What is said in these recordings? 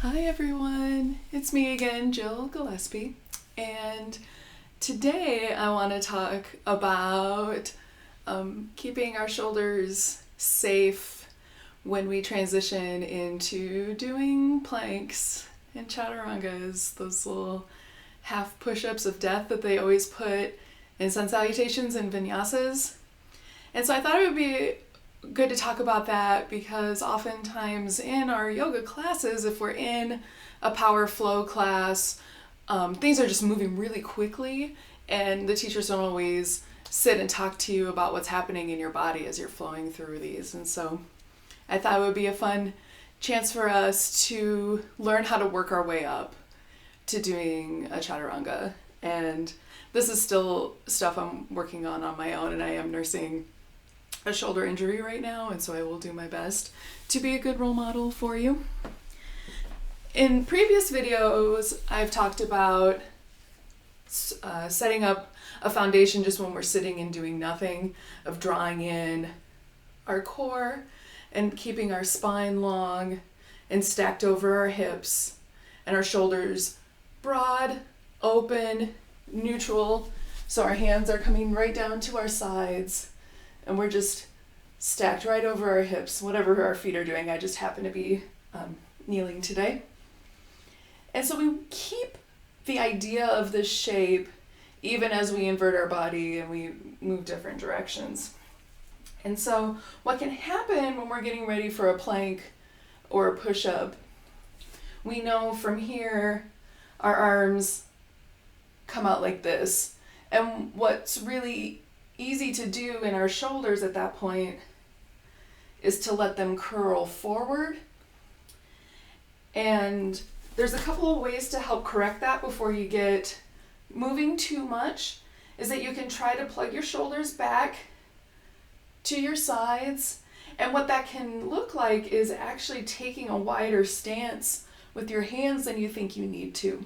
Hi everyone, it's me again, Jill Gillespie, and today I want to talk about keeping our shoulders safe when we transition into doing planks and chaturangas, those little half push-ups of death that they always put in sun salutations and vinyasas. And so I thought it would be good to talk about that because oftentimes in our yoga classes, if we're in a power flow class, things are just moving really quickly and the teachers don't always sit and talk to you about what's happening in your body as you're flowing through these. And so I thought it would be a fun chance for us to learn how to work our way up to doing a chaturanga. And this is still stuff I'm working on my own, and I am nursing a shoulder injury right now, and so I will do my best to be a good role model for you. In previous videos, I've talked about setting up a foundation just when we're sitting and doing nothing, of drawing in our core and keeping our spine long and stacked over our hips and our shoulders broad, open, neutral, so our hands are coming right down to our sides and we're just stacked right over our hips, whatever our feet are doing. I just happen to be kneeling today. And so we keep the idea of this shape even as we invert our body and we move different directions. And so what can happen when we're getting ready for a plank or a push-up, we know from here our arms come out like this. And what's really easy to do in our shoulders at that point is to let them curl forward. And there's a couple of ways to help correct that before you get moving too much, is that you can try to plug your shoulders back to your sides. And what that can look like is actually taking a wider stance with your hands than you think you need to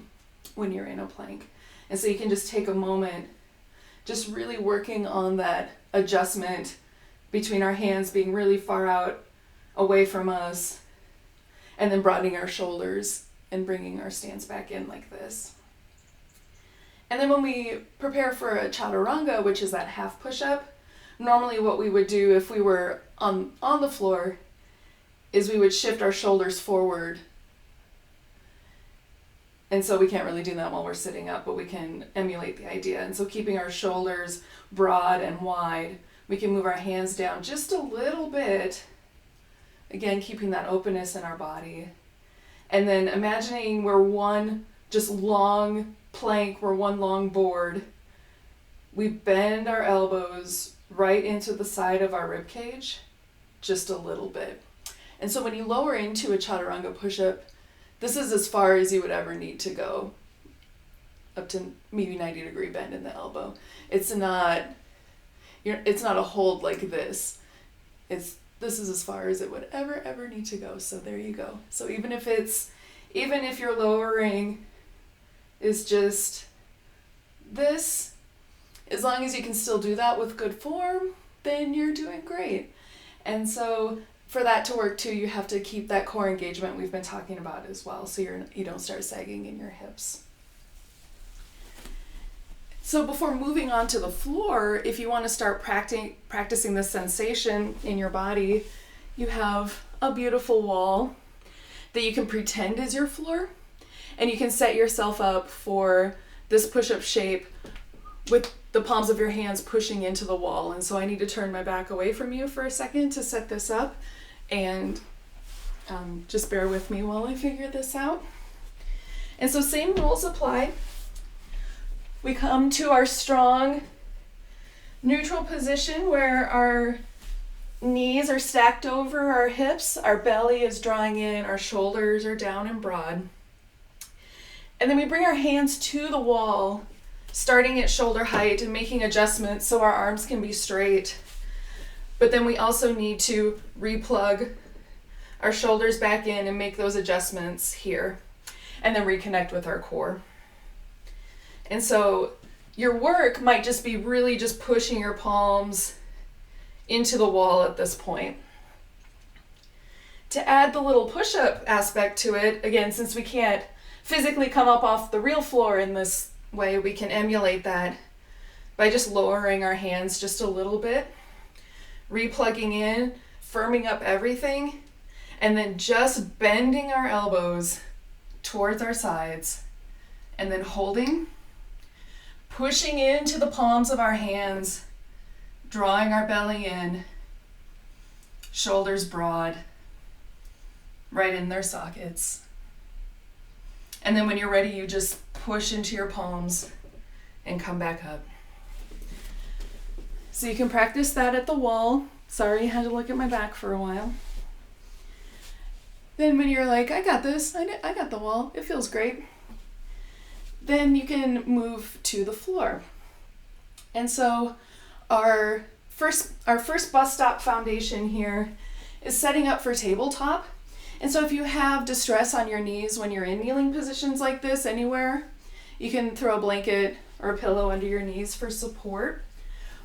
when you're in a plank. And so you can just take a moment just really working on that adjustment between our hands being really far out away from us, and then broadening our shoulders and bringing our stance back in like this. And then when we prepare for a chaturanga, which is that half push-up, normally what we would do if we were on the floor is we would shift our shoulders forward. And so we can't really do that while we're sitting up, but we can emulate the idea. And so keeping our shoulders broad and wide, we can move our hands down just a little bit. Again, keeping that openness in our body. And then imagining we're one just long plank, we're one long board. We bend our elbows right into the side of our rib cage, just a little bit. And so when you lower into a chaturanga push-up, this is as far as you would ever need to go, up to maybe 90-degree bend in the elbow. It's not a hold like this. This is as far as it would ever need to go. So there you go. So even if your lowering is just this, as long as you can still do that with good form, then you're doing great. And so for that to work too, you have to keep that core engagement we've been talking about as well, so you don't start sagging in your hips. So before moving on to the floor, if you want to start practicing this sensation in your body, you have a beautiful wall that you can pretend is your floor, and you can set yourself up for this push-up shape with the palms of your hands pushing into the wall. And so I need to turn my back away from you for a second to set this up, and just bear with me while I figure this out. And so same rules apply. We come to our strong neutral position where our knees are stacked over our hips, our belly is drawing in, our shoulders are down and broad. And then we bring our hands to the wall, starting at shoulder height and making adjustments so our arms can be straight. But then we also need to replug our shoulders back in and make those adjustments here, and then reconnect with our core. And so your work might just be really just pushing your palms into the wall at this point. To add the little push-up aspect to it, again, since we can't physically come up off the real floor in this way, we can emulate that by just lowering our hands just a little bit, replugging in, firming up everything, and then just bending our elbows towards our sides, and then holding, pushing into the palms of our hands, drawing our belly in, shoulders broad, right in their sockets. And then when you're ready, you just push into your palms and come back up. So you can practice that at the wall. Sorry, I had to look at my back for a while. Then when you're like, I got this, I got the wall, it feels great, then you can move to the floor. And so our first bus stop foundation here is setting up for tabletop. And so if you have distress on your knees when you're in kneeling positions like this anywhere, you can throw a blanket or a pillow under your knees for support,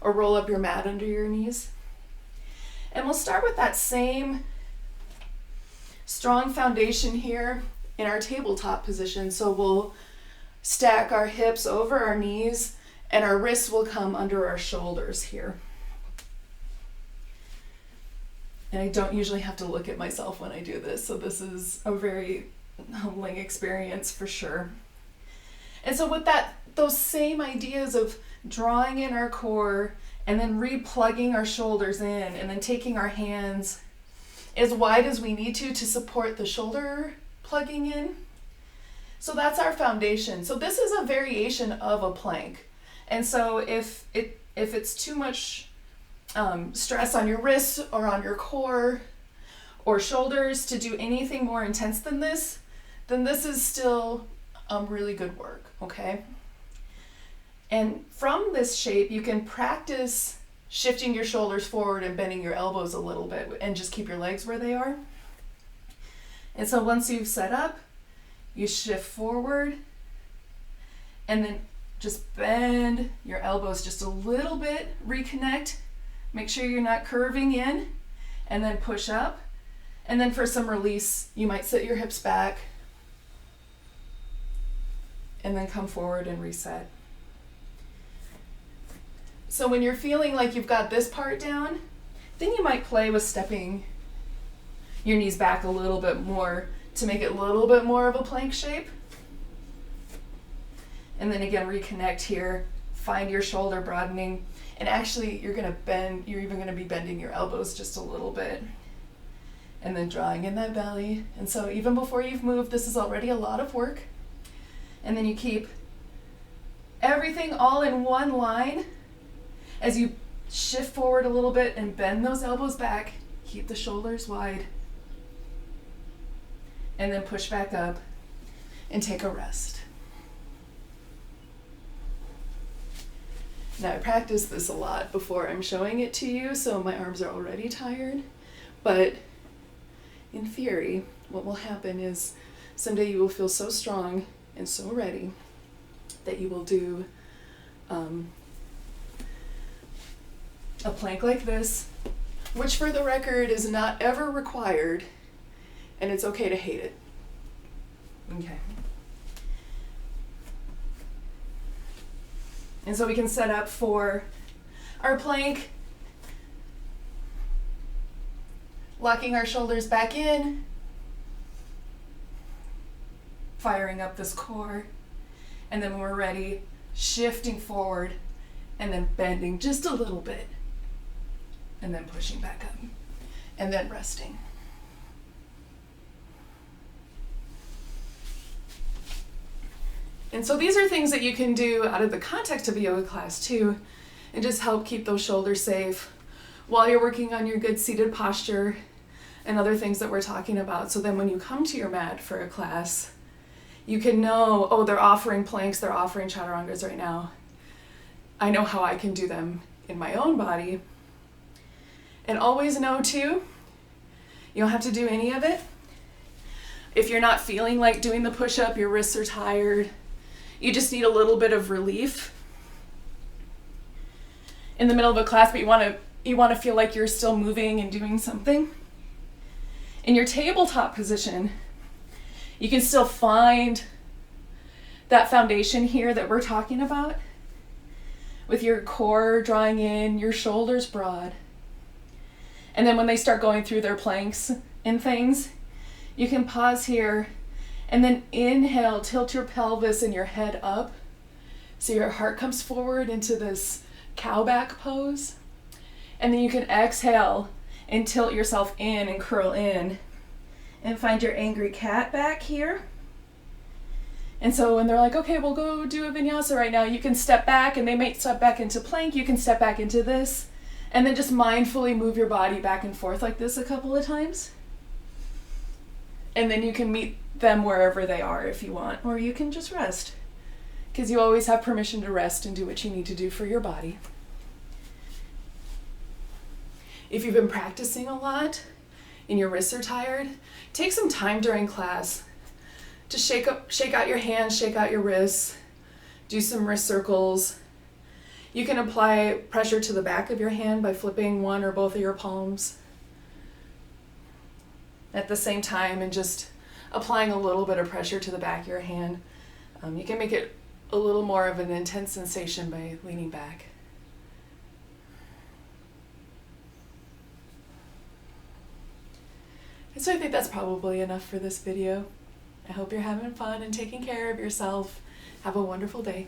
or roll up your mat under your knees. And we'll start with that same strong foundation here in our tabletop position. So we'll stack our hips over our knees and our wrists will come under our shoulders here. And I don't usually have to look at myself when I do this, so this is a very humbling experience for sure. And so with those same ideas of drawing in our core and then replugging our shoulders in and then taking our hands as wide as we need to support the shoulder plugging in. So that's our foundation. So this is a variation of a plank. And so if it's too much stress on your wrists or on your core or shoulders to do anything more intense than this, then this is still really good work, okay? And from this shape, you can practice shifting your shoulders forward and bending your elbows a little bit and just keep your legs where they are. And so once you've set up, you shift forward and then just bend your elbows just a little bit, reconnect. Make sure you're not curving in, and then push up. And then for some release, you might sit your hips back and then come forward and reset. So when you're feeling like you've got this part down, then you might play with stepping your knees back a little bit more to make it a little bit more of a plank shape. And then again, reconnect here, find your shoulder broadening. And actually, you're even gonna be bending your elbows just a little bit. And then drawing in that belly. And so even before you've moved, this is already a lot of work. And then you keep everything all in one line as you shift forward a little bit and bend those elbows back. Keep the shoulders wide. And then push back up and take a rest. Now I practiced this a lot before I'm showing it to you, so my arms are already tired, but in theory, what will happen is someday you will feel so strong and so ready that you will do a plank like this, which for the record is not ever required, and it's okay to hate it. Okay. And so we can set up for our plank, locking our shoulders back in, firing up this core, and then when we're ready, shifting forward and then bending just a little bit and then pushing back up and then resting. And so these are things that you can do out of the context of a yoga class too, and just help keep those shoulders safe while you're working on your good seated posture and other things that we're talking about. So then when you come to your mat for a class, you can know, oh, they're offering planks, they're offering chaturangas right now. I know how I can do them in my own body. And always know too, you don't have to do any of it. If you're not feeling like doing the push-up, your wrists are tired, you just need a little bit of relief in the middle of a class, but you want to feel like you're still moving and doing something. In your tabletop position, you can still find that foundation here that we're talking about, with your core drawing in, your shoulders broad. And then when they start going through their planks and things, you can pause here and then inhale, tilt your pelvis and your head up so your heart comes forward into this cow back pose. And then you can exhale and tilt yourself in and curl in and find your angry cat back here. And so when they're like, okay, we'll go do a vinyasa right now, you can step back, and they may step back into plank, you can step back into this, and then just mindfully move your body back and forth like this a couple of times. And then you can meet them wherever they are if you want, or you can just rest, because you always have permission to rest and do what you need to do for your body. If you've been practicing a lot and your wrists are tired, take some time during class to shake out your hands, shake out your wrists, do some wrist circles. You can apply pressure to the back of your hand by flipping one or both of your palms at the same time and just applying a little bit of pressure to the back of your hand. You can make it a little more of an intense sensation by leaning back. So I think that's probably enough for this video. I hope you're having fun and taking care of yourself. Have a wonderful day.